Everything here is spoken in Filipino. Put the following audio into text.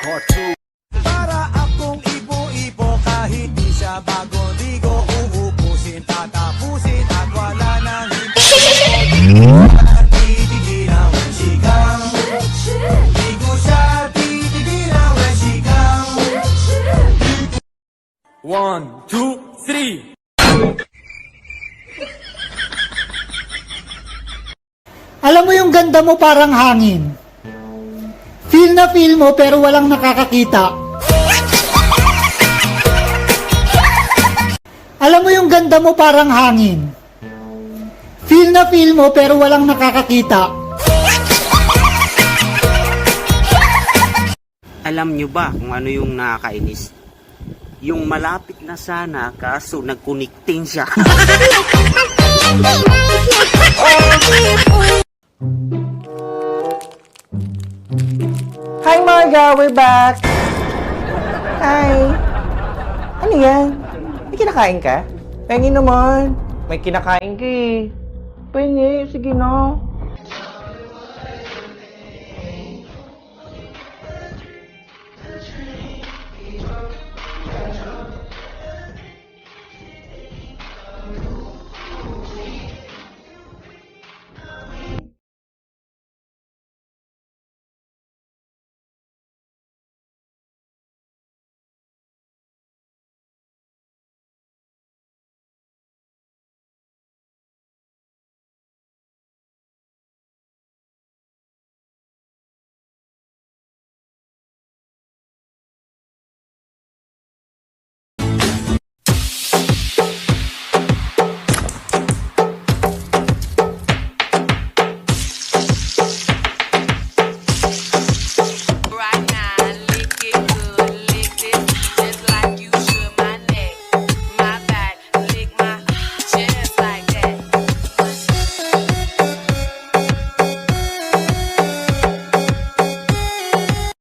Part 2. Para akong ibo-ibo kahit di siya bagong ligo. Uubusin, tatapusin at wala nang titigil ang sigang. Di ko siya titigil ang sigang. 1, 2, 3. Alam mo yung ganda mo parang hangin. Feel na feel mo pero walang nakakakita. Alam mo yung ganda mo parang hangin. Feel na feel mo pero walang nakakakita. Alam nyo ba kung ano yung nakakainis? Yung malapit na sana kaso nagkunikting siya. Hi Marga, we're back! Hi! Ano yan? May kinakain ka? Pengi naman. May kinakain ka eh. Pengi, sige na.